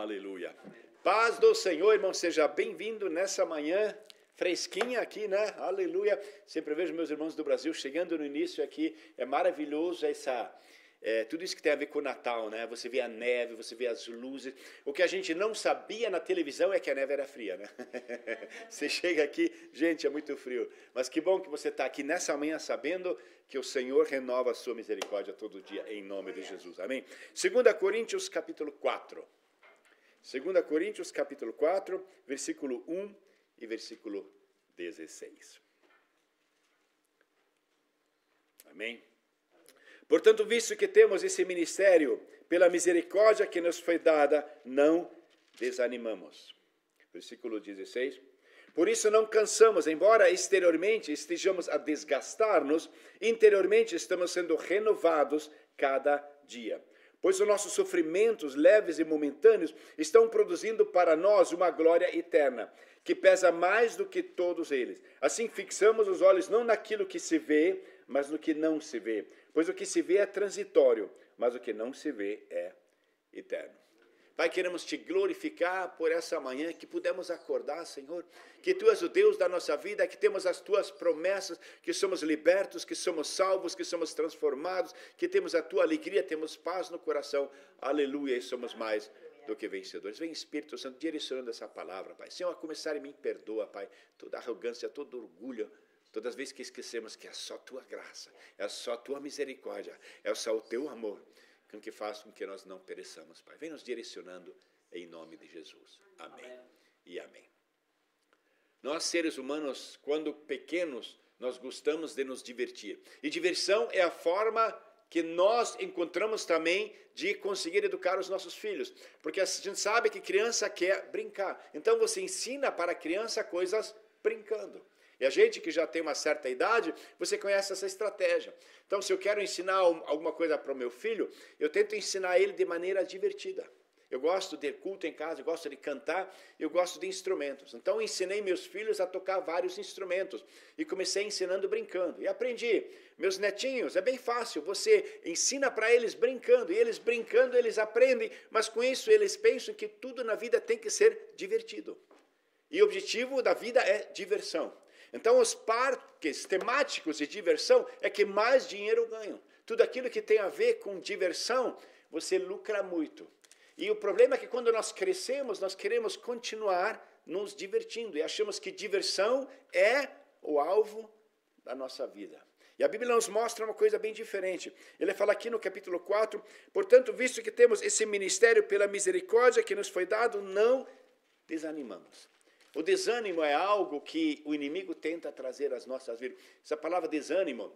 Aleluia. Paz do Senhor, irmão, seja bem-vindo nessa manhã fresquinha aqui, né? Aleluia. Sempre vejo meus irmãos do Brasil chegando no início aqui. É maravilhoso tudo isso que tem a ver com o Natal, né? Você vê a neve, você vê as luzes. O que a gente não sabia na televisão é que a neve era fria, né? Você chega aqui, gente, é muito frio. Mas que bom que você está aqui nessa manhã sabendo que o Senhor renova a sua misericórdia todo dia, em nome de Jesus. Amém? 2 Coríntios, capítulo 4. 2 Coríntios, capítulo 4, versículo 1 e versículo 16. Amém? Portanto, visto que temos esse ministério, pela misericórdia que nos foi dada, não desanimamos. Versículo 16. Por isso não cansamos, embora exteriormente estejamos a desgastar-nos, interiormente estamos sendo renovados cada dia. Pois os nossos sofrimentos leves e momentâneos estão produzindo para nós uma glória eterna, que pesa mais do que todos eles. Assim fixamos os olhos não naquilo que se vê, mas no que não se vê. Pois o que se vê é transitório, mas o que não se vê é eterno. Pai, queremos te glorificar por essa manhã, que pudemos acordar, Senhor, que Tu és o Deus da nossa vida, que temos as Tuas promessas, que somos libertos, que somos salvos, que somos transformados, que temos a Tua alegria, temos paz no coração, aleluia, e somos mais do que vencedores. Vem Espírito Santo direcionando essa palavra, Pai. Senhor, a começar em mim, perdoa, Pai, toda arrogância, todo orgulho, todas as vezes que esquecemos que é só Tua graça, é só Tua misericórdia, é só o Teu amor, que faz com que nós não pereçamos, Pai. Vem nos direcionando em nome de Jesus. Amém. E amém. Nós, seres humanos, quando pequenos, nós gostamos de nos divertir. E diversão é a forma que nós encontramos também de conseguir educar os nossos filhos. Porque a gente sabe que criança quer brincar. Então você ensina para a criança coisas brincando. E a gente que já tem uma certa idade, você conhece essa estratégia. Então, se eu quero ensinar alguma coisa para o meu filho, eu tento ensinar ele de maneira divertida. Eu gosto de culto em casa, eu gosto de cantar, eu gosto de instrumentos. Então, ensinei meus filhos a tocar vários instrumentos. E comecei ensinando brincando. E aprendi. Meus netinhos, é bem fácil. Você ensina para eles brincando. E eles brincando, eles aprendem. Mas com isso, eles pensam que tudo na vida tem que ser divertido. E o objetivo da vida é diversão. Então, os parques temáticos de diversão é que mais dinheiro ganham. Tudo aquilo que tem a ver com diversão, você lucra muito. E o problema é que quando nós crescemos, nós queremos continuar nos divertindo. E achamos que diversão é o alvo da nossa vida. E a Bíblia nos mostra uma coisa bem diferente. Ele fala aqui no capítulo 4, portanto, visto que temos esse ministério pela misericórdia que nos foi dado, não desanimamos. O desânimo é algo que o inimigo tenta trazer às nossas vidas. Essa palavra desânimo,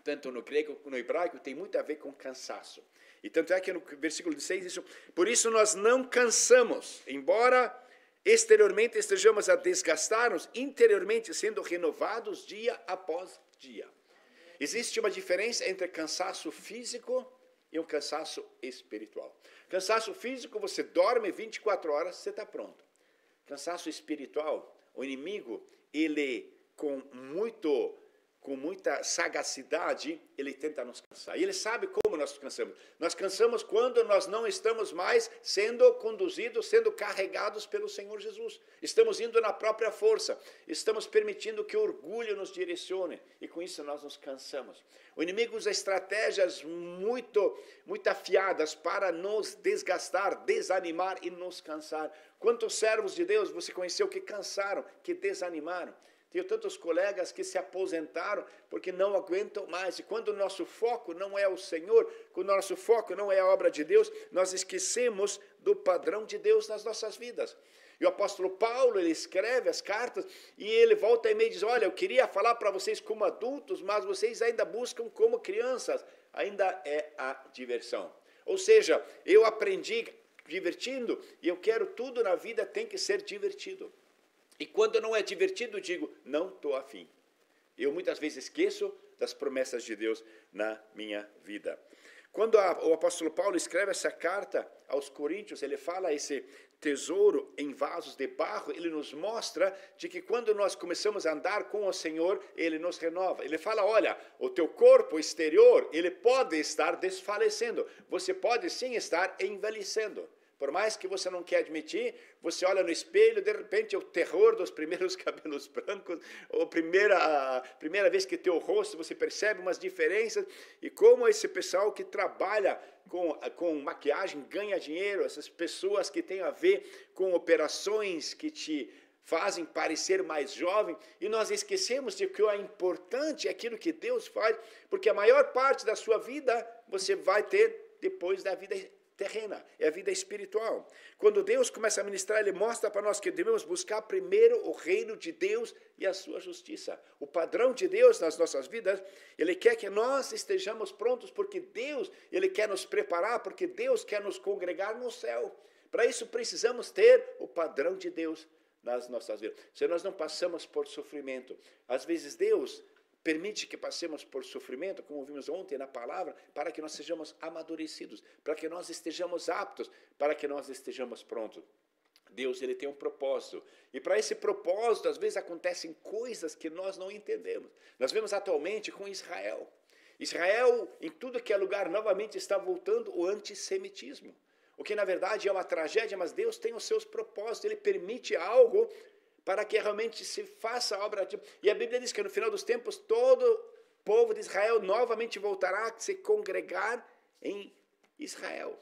tanto no grego como no hebraico, tem muito a ver com cansaço. E tanto é que no versículo 16, isso, por isso nós não cansamos, embora exteriormente estejamos a desgastar-nos, interiormente sendo renovados dia após dia. Existe uma diferença entre cansaço físico e um cansaço espiritual. Cansaço físico, você dorme 24 horas, você está pronto. Cansaço espiritual, o inimigo, ele com muita sagacidade, ele tenta nos cansar. E ele sabe como nós cansamos. Nós cansamos quando nós não estamos mais sendo conduzidos, sendo carregados pelo Senhor Jesus. Estamos indo na própria força. Estamos permitindo que o orgulho nos direcione. E com isso nós nos cansamos. O inimigo usa estratégias muito afiadas para nos desgastar, desanimar e nos cansar. Quantos servos de Deus você conheceu que cansaram, que desanimaram? Tenho tantos colegas que se aposentaram porque não aguentam mais. E quando o nosso foco não é o Senhor, quando o nosso foco não é a obra de Deus, nós esquecemos do padrão de Deus nas nossas vidas. E o apóstolo Paulo, ele escreve as cartas e ele volta e meio diz, olha, eu queria falar para vocês como adultos, mas vocês ainda buscam como crianças. Ainda é a diversão. Ou seja, eu aprendi divertindo e eu quero tudo na vida tem que ser divertido. E quando não é divertido, digo, não estou afim. Eu muitas vezes esqueço das promessas de Deus na minha vida. Quando o apóstolo Paulo escreve essa carta aos Coríntios, ele fala esse tesouro em vasos de barro, ele nos mostra de que quando nós começamos a andar com o Senhor, ele nos renova. Ele fala, olha, o teu corpo exterior, ele pode estar desfalecendo, você pode sim estar envelhecendo. Por mais que você não quer admitir, você olha no espelho, de repente é o terror dos primeiros cabelos brancos, ou a primeira vez que teu rosto, você percebe umas diferenças, e como esse pessoal que trabalha com maquiagem ganha dinheiro, essas pessoas que têm a ver com operações que te fazem parecer mais jovem, e nós esquecemos de que o importante é aquilo que Deus faz, porque a maior parte da sua vida você vai ter depois da vida terrena, é a vida espiritual. Quando Deus começa a ministrar, Ele mostra para nós que devemos buscar primeiro o reino de Deus e a sua justiça. O padrão de Deus nas nossas vidas, Ele quer que nós estejamos prontos, porque Deus, Ele quer nos preparar, porque Deus quer nos congregar no céu. Para isso precisamos ter o padrão de Deus nas nossas vidas. Se nós não passamos por sofrimento, às vezes Deus permite que passemos por sofrimento, como vimos ontem na palavra, para que nós sejamos amadurecidos, para que nós estejamos aptos, para que nós estejamos prontos. Deus, Ele tem um propósito. E para esse propósito, às vezes acontecem coisas que nós não entendemos. Nós vemos atualmente com Israel. Israel, em tudo que é lugar, novamente está voltando o antissemitismo. O que na verdade é uma tragédia, mas Deus tem os seus propósitos, Ele permite algo para que realmente se faça a obra. E a Bíblia diz que no final dos tempos, todo o povo de Israel novamente voltará a se congregar em Israel.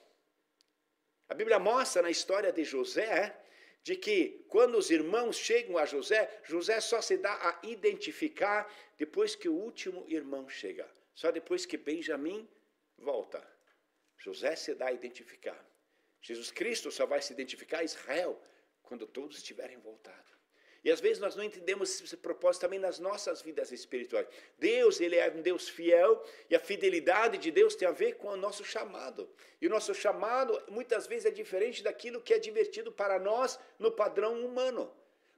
A Bíblia mostra na história de José, de que quando os irmãos chegam a José, José só se dá a identificar depois que o último irmão chega. Só depois que Benjamim volta. José se dá a identificar. Jesus Cristo só vai se identificar a Israel quando todos tiverem voltado. E às vezes nós não entendemos esse propósito também nas nossas vidas espirituais. Deus, Ele é um Deus fiel, e a fidelidade de Deus tem a ver com o nosso chamado. E o nosso chamado muitas vezes é diferente daquilo que é divertido para nós no padrão humano.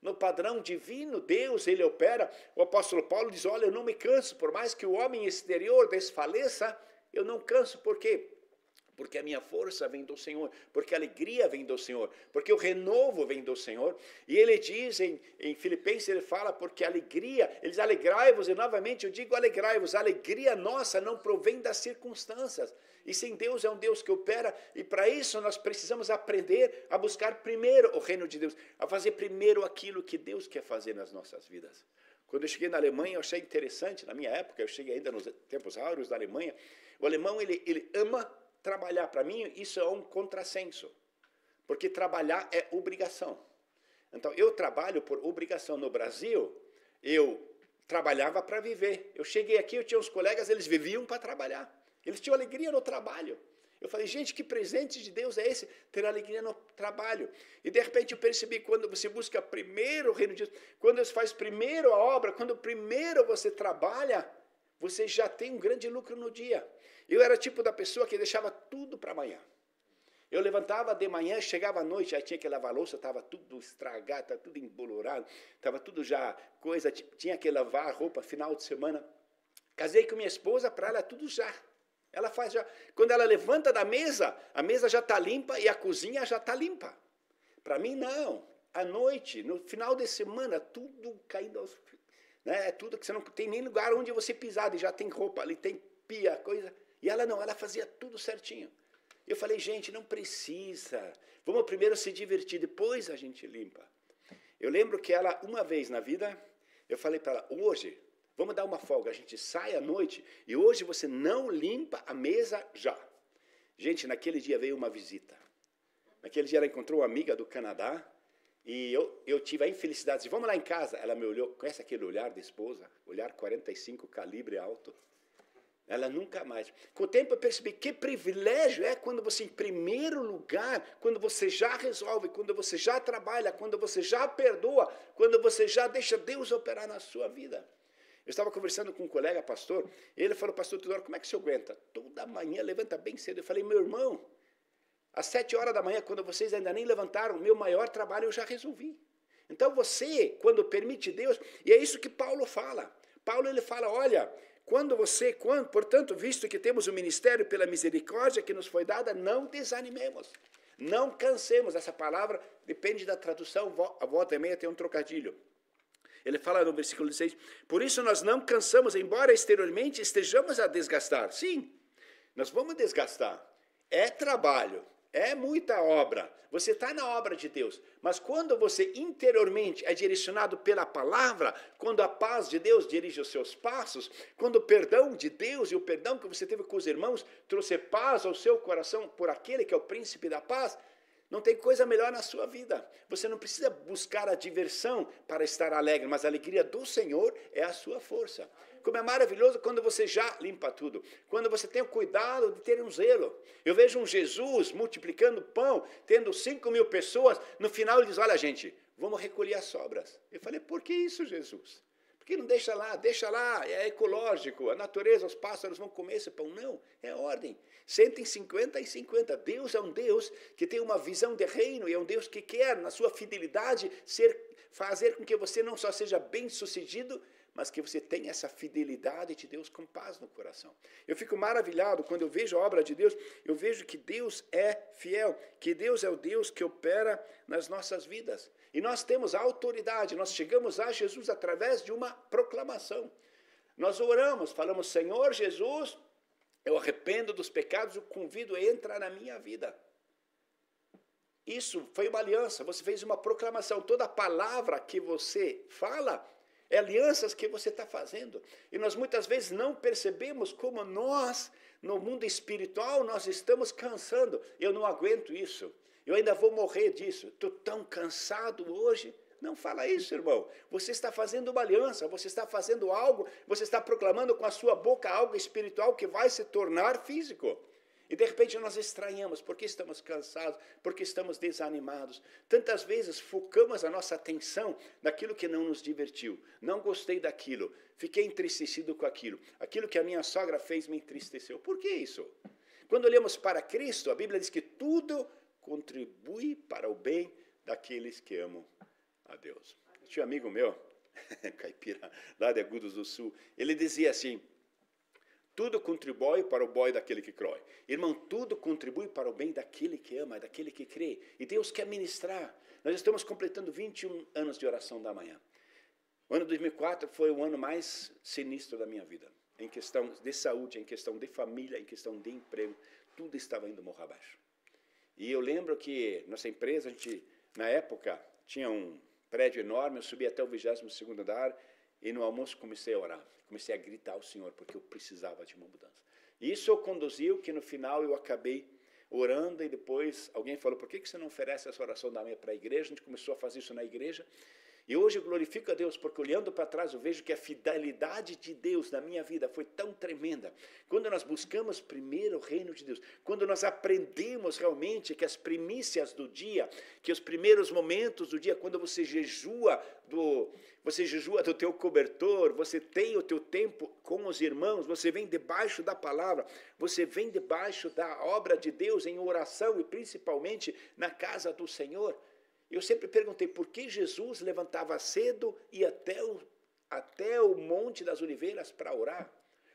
No padrão divino, Deus, Ele opera. O apóstolo Paulo diz, olha, eu não me canso, por mais que o homem exterior desfaleça, eu não canso. Por quê? Porque a minha força vem do Senhor, porque a alegria vem do Senhor, porque o renovo vem do Senhor. E ele diz em Filipenses, ele fala, porque a alegria, eles alegrai-vos, e novamente eu digo alegrai-vos, a alegria nossa não provém das circunstâncias. E sim, Deus é um Deus que opera, e para isso nós precisamos aprender a buscar primeiro o reino de Deus, a fazer primeiro aquilo que Deus quer fazer nas nossas vidas. Quando eu cheguei na Alemanha, eu achei interessante, na minha época, eu cheguei ainda nos tempos áureos da Alemanha, o alemão ele ama trabalhar. Para mim, isso é um contrassenso, porque trabalhar é obrigação. Então, eu trabalho por obrigação. No Brasil, eu trabalhava para viver. Eu cheguei aqui, eu tinha uns colegas, eles viviam para trabalhar. Eles tinham alegria no trabalho. Eu falei, gente, que presente de Deus é esse? Ter alegria no trabalho. E de repente eu percebi, quando você busca primeiro o reino de Deus, quando você faz primeiro a obra, quando primeiro você trabalha, você já tem um grande lucro no dia. Eu era tipo da pessoa que deixava tudo para amanhã. Eu levantava de manhã, chegava à noite, aí tinha que lavar a louça, estava tudo estragado, estava tudo embolorado, estava tudo já coisa, tinha que lavar a roupa final de semana. Casei com minha esposa, para ela tudo já. Ela faz já. Quando ela levanta da mesa, a mesa já está limpa e a cozinha já está limpa. Para mim, não. À noite, no final de semana, tudo caindo aos... Né? É tudo que você não tem nem lugar onde você pisar, e já tem roupa ali, tem pia, coisa... E ela não, ela fazia tudo certinho. Eu falei, gente, não precisa. Vamos primeiro se divertir, depois a gente limpa. Eu lembro que ela, uma vez na vida, eu falei para ela, hoje, vamos dar uma folga, a gente sai à noite e hoje você não limpa a mesa já. Gente, naquele dia veio uma visita. Naquele dia ela encontrou uma amiga do Canadá e eu tive a infelicidade de, vamos lá em casa. Ela me olhou, conhece aquele olhar de esposa? Olhar 45, calibre alto. Ela nunca mais. Com o tempo eu percebi que privilégio é quando você, em primeiro lugar, quando você já resolve, quando você já trabalha, quando você já perdoa, quando você já deixa Deus operar na sua vida. Eu estava conversando com um colega pastor, e ele falou, pastor Teodoro, como é que você aguenta? Toda manhã levanta bem cedo. Eu falei, meu irmão, às 7 horas da manhã, quando vocês ainda nem levantaram, o meu maior trabalho eu já resolvi. Então você, quando permite Deus, e é isso que Paulo fala. Paulo ele fala, olha... Portanto, visto que temos o ministério pela misericórdia que nos foi dada, não desanimemos, não cansemos. Essa palavra depende da tradução, a volta e meia tem um trocadilho. Ele fala no versículo 16, por isso nós não cansamos, embora exteriormente estejamos a desgastar. Sim, nós vamos desgastar. É trabalho, É muita obra. Você está na obra de Deus. Mas quando você interiormente é direcionado pela palavra, quando a paz de Deus dirige os seus passos, quando o perdão de Deus e o perdão que você teve com os irmãos trouxe paz ao seu coração por aquele que é o príncipe da paz, não tem coisa melhor na sua vida. Você não precisa buscar a diversão para estar alegre, mas a alegria do Senhor é a sua força. Como é maravilhoso quando você já limpa tudo, quando você tem o cuidado de ter um zelo. Eu vejo um Jesus multiplicando pão, tendo 5.000 pessoas, no final ele diz, olha gente, vamos recolher as sobras. Eu falei, por que isso, Jesus? Por que não deixa lá, é ecológico, a natureza, os pássaros vão comer esse pão. Não, é ordem. 150 e 50. Deus é um Deus que tem uma visão de reino e é um Deus que quer, na sua fidelidade, fazer com que você não só seja bem-sucedido, mas que você tenha essa fidelidade de Deus com paz no coração. Eu fico maravilhado quando eu vejo a obra de Deus, eu vejo que Deus é fiel, que Deus é o Deus que opera nas nossas vidas. E nós temos a autoridade, nós chegamos a Jesus através de uma proclamação. Nós oramos, falamos, Senhor Jesus, eu arrependo dos pecados, eu convido a entrar na minha vida. Isso foi uma aliança, você fez uma proclamação. Toda palavra que você fala é alianças que você está fazendo. E nós muitas vezes não percebemos como nós, no mundo espiritual, nós estamos cansando. Eu não aguento isso. Eu ainda vou morrer disso. Estou tão cansado hoje. Não fala isso, irmão. Você está fazendo uma aliança, você está fazendo algo, você está proclamando com a sua boca algo espiritual que vai se tornar físico. E de repente nós estranhamos, porque estamos cansados, porque estamos desanimados. Tantas vezes focamos a nossa atenção naquilo que não nos divertiu. Não gostei daquilo, fiquei entristecido com aquilo. Aquilo que a minha sogra fez me entristeceu. Por que isso? Quando olhamos para Cristo, a Bíblia diz que tudo contribui para o bem daqueles que amam a Deus. Tinha um amigo meu, caipira, lá de Agudos do Sul, ele dizia assim, tudo contribui para o bem daquele que crê. Irmão, tudo contribui para o bem daquele que ama, daquele que crê. E Deus quer ministrar. Nós estamos completando 21 anos de oração da manhã. O ano 2004 foi o ano mais sinistro da minha vida. Em questão de saúde, em questão de família, em questão de emprego. Tudo estava indo morrer abaixo. E eu lembro que nossa empresa, a gente, na época, tinha um prédio enorme. Eu subi até o 22º andar. E no almoço comecei a orar, comecei a gritar ao Senhor, porque eu precisava de uma mudança. E isso conduziu que no final eu acabei orando e depois alguém falou, por que você não oferece essa oração da manhã para a igreja? A gente começou a fazer isso na igreja. E hoje eu glorifico a Deus, porque olhando para trás eu vejo que a fidelidade de Deus na minha vida foi tão tremenda. Quando nós buscamos primeiro o reino de Deus, quando nós aprendemos realmente que as primícias do dia, que os primeiros momentos do dia, quando você jejua do teu cobertor, você tem o teu tempo com os irmãos, você vem debaixo da palavra, você vem debaixo da obra de Deus em oração e principalmente na casa do Senhor. Eu sempre perguntei por que Jesus levantava cedo e até o Monte das Oliveiras para orar.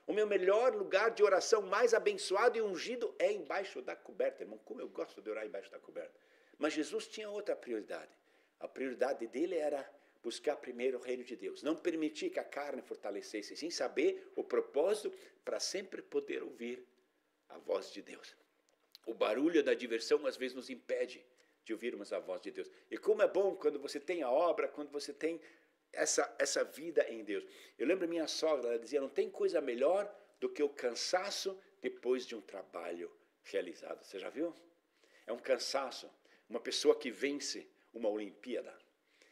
O meu melhor lugar de oração, mais abençoado e ungido, é embaixo da coberta. Irmão, como eu gosto de orar embaixo da coberta. Mas Jesus tinha outra prioridade. A prioridade dele era buscar primeiro o reino de Deus. Não permitir que a carne fortalecesse, sim saber o propósito para sempre poder ouvir a voz de Deus. O barulho da diversão às vezes nos impede de ouvirmos a voz de Deus. E como é bom quando você tem a obra, quando você tem essa vida em Deus. Eu lembro minha sogra, ela dizia, não tem coisa melhor do que o cansaço depois de um trabalho realizado. Você já viu? É um cansaço. Uma pessoa que vence uma Olimpíada,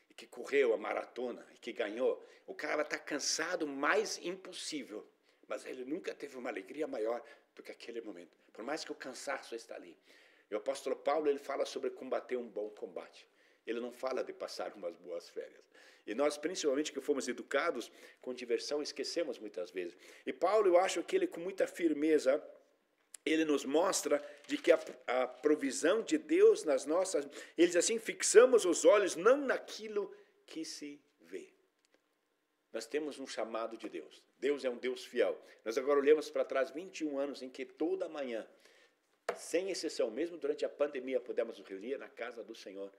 e que correu a maratona, e que ganhou. O cara está cansado, mais impossível. Mas ele nunca teve uma alegria maior do que aquele momento. Por mais que o cansaço está ali. E o apóstolo Paulo, ele fala sobre combater um bom combate. Ele não fala de passar umas boas férias. E nós, principalmente que fomos educados com diversão, esquecemos muitas vezes. E Paulo, eu acho que ele com muita firmeza, ele nos mostra de que a provisão de Deus nas nossas... Ele diz assim, fixamos os olhos não naquilo que se vê. Nós temos um chamado de Deus. Deus é um Deus fiel. Nós agora olhamos para trás 21 anos em que toda manhã, sem exceção, mesmo durante a pandemia, pudemos nos reunir na casa do Senhor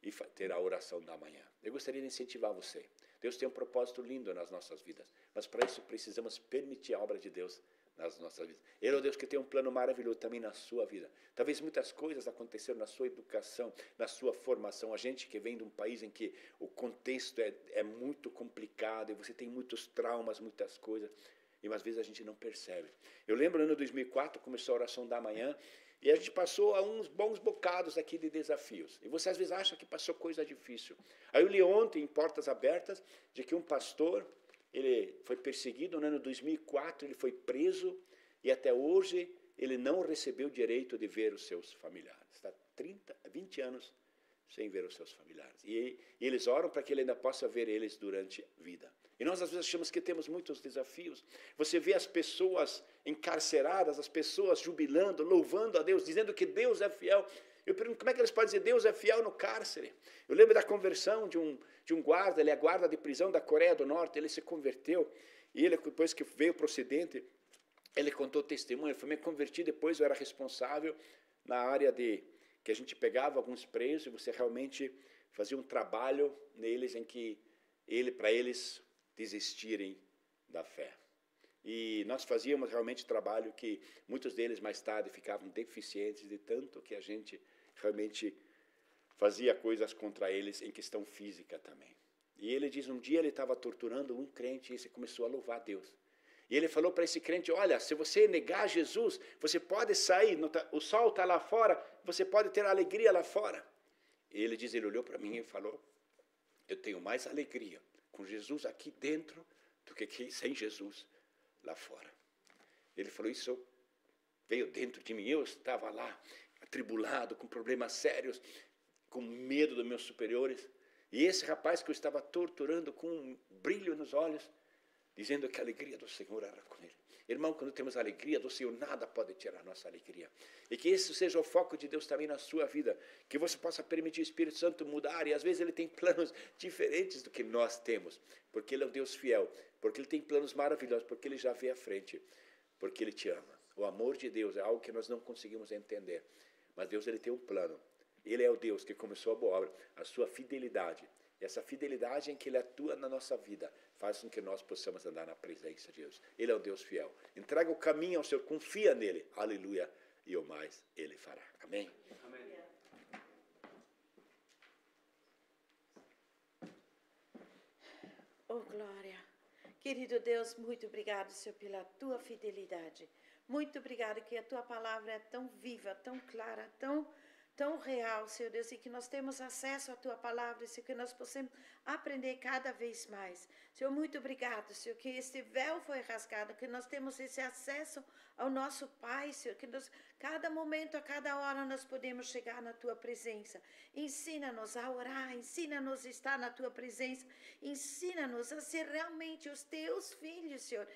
e ter a oração da manhã. Eu gostaria de incentivar você. Deus tem um propósito lindo nas nossas vidas, mas para isso precisamos permitir a obra de Deus nas nossas vidas. Ele é o Deus que tem um plano maravilhoso também na sua vida. Talvez muitas coisas aconteceram na sua educação, na sua formação. A gente que vem de um país em que o contexto é muito complicado e você tem muitos traumas, muitas coisas, e às vezes a gente não percebe. Eu lembro no ano 2004, começou a oração da manhã, e a gente passou a uns bons bocados aqui de desafios. E você às vezes acha que passou coisa difícil. Aí eu li ontem, em Portas Abertas, de que um pastor, ele foi perseguido no ano 2004, ele foi preso, e até hoje ele não recebeu o direito de ver os seus familiares. Está 20 anos sem ver os seus familiares. E eles oram para que ele ainda possa ver eles durante a vida. E nós às vezes achamos que temos muitos desafios. Você vê as pessoas encarceradas, as pessoas jubilando, louvando a Deus, dizendo que Deus é fiel. Eu pergunto, como é que eles podem dizer Deus é fiel no cárcere? Eu lembro da conversão de um guarda, ele é guarda de prisão da Coreia do Norte, ele se converteu, e ele, depois que veio para o Ocidente, ele contou testemunho, ele foi me convertir, depois eu era responsável na área que a gente pegava alguns presos, e você realmente fazia um trabalho neles, em que para eles desistirem da fé. E nós fazíamos realmente trabalho que muitos deles mais tarde ficavam deficientes de tanto que a gente realmente fazia coisas contra eles em questão física também. E ele diz, um dia ele estava torturando um crente e ele começou a louvar a Deus. E ele falou para esse crente, olha, se você negar Jesus, você pode sair, o sol está lá fora, você pode ter alegria lá fora. E ele diz, ele olhou para mim e falou, eu tenho mais alegria com Jesus aqui dentro do que sem Jesus lá fora. Ele falou, isso veio dentro de mim, eu estava lá, atribulado, com problemas sérios, com medo dos meus superiores, e esse rapaz que eu estava torturando com um brilho nos olhos, dizendo que a alegria do Senhor era com ele. Irmão, quando temos a alegria do Senhor, nada pode tirar a nossa alegria. E que esse seja o foco de Deus também na sua vida, que você possa permitir o Espírito Santo mudar, e às vezes ele tem planos diferentes do que nós temos, porque ele é um Deus fiel, porque ele tem planos maravilhosos, porque ele já vê à frente, porque ele te ama. O amor de Deus é algo que nós não conseguimos entender, mas Deus ele tem um plano. Ele é o Deus que começou a boa obra, a sua fidelidade. E essa fidelidade em que ele atua na nossa vida faz com que nós possamos andar na presença de Deus. Ele é o Deus fiel. Entrega o caminho ao Senhor, confia nele. Aleluia. E o mais ele fará. Amém? Amém. Oh, glória. Querido Deus, muito obrigado, Senhor, pela tua fidelidade. Muito obrigado que a tua palavra é tão viva, tão clara, tão real, Senhor Deus, e que nós temos acesso à tua palavra, Senhor, que nós possamos aprender cada vez mais. Senhor, muito obrigado, Senhor, que este véu foi rasgado, que nós temos esse acesso ao nosso Pai, Senhor, que cada momento, a cada hora, nós podemos chegar na tua presença. Ensina-nos a orar, ensina-nos a estar na tua presença, ensina-nos a ser realmente os teus filhos, Senhor,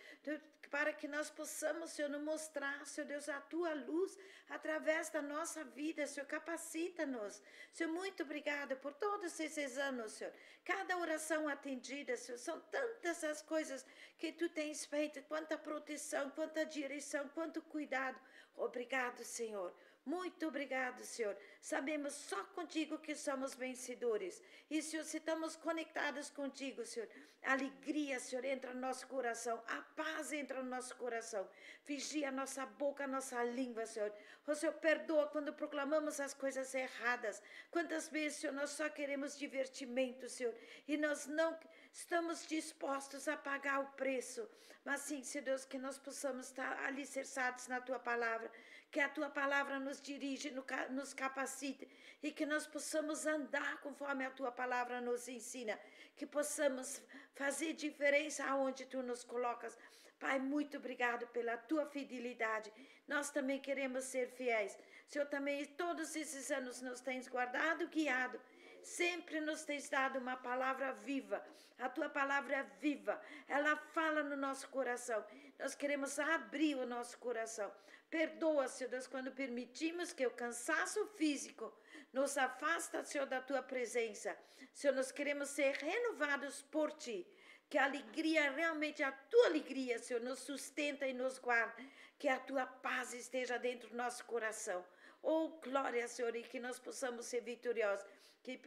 para que nós possamos, Senhor, nos mostrar, Senhor Deus, a tua luz através da nossa vida, Senhor, capacita-nos. Senhor, muito obrigada por todos esses anos, Senhor. Cada oração atendida, Senhor, são tantas as coisas que tu tens feito, quanta proteção, quanta direção, quanto cuidado. Obrigado, Senhor. Muito obrigado, Senhor. Sabemos só contigo que somos vencedores. E, Senhor, se estamos conectados contigo, Senhor, a alegria, Senhor, entra no nosso coração. A paz entra no nosso coração. Vigia a nossa boca, a nossa língua, Senhor. O Senhor, perdoa quando proclamamos as coisas erradas. Quantas vezes, Senhor, nós só queremos divertimento, Senhor, e nós não estamos dispostos a pagar o preço. Mas sim, Senhor Deus, que nós possamos estar alicerçados na tua palavra, que a tua palavra nos dirige, nos capacite, e que nós possamos andar conforme a tua palavra nos ensina, que possamos fazer diferença aonde tu nos colocas. Pai, muito obrigado pela tua fidelidade. Nós também queremos ser fiéis. Senhor, também todos esses anos nos tens guardado, guiado. Sempre nos tens dado uma palavra viva. A tua palavra é viva. Ela fala no nosso coração. Nós queremos abrir o nosso coração. Perdoa, Senhor Deus, quando permitimos que o cansaço físico nos afasta, Senhor, da tua presença. Senhor, nós queremos ser renovados por ti. Que a alegria, realmente a tua alegria, Senhor, nos sustenta e nos guarda. Que a tua paz esteja dentro do nosso coração. Oh, glória, Senhor, e que nós possamos ser vitoriosos. Que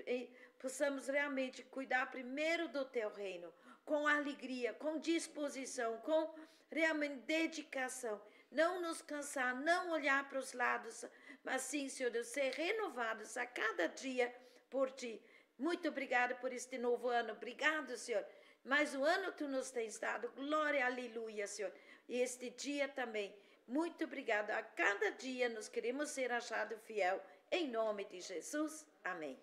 possamos realmente cuidar primeiro do teu reino. Com alegria, com disposição, com realmente dedicação, não nos cansar, não olhar para os lados, mas sim, Senhor Deus, ser renovados a cada dia por Ti. Muito obrigada por este novo ano. Obrigado, Senhor. Mais um ano Tu nos tens dado. Glória, aleluia, Senhor. E este dia também. Muito obrigada. A cada dia nós queremos ser achados fiel. Em nome de Jesus. Amém.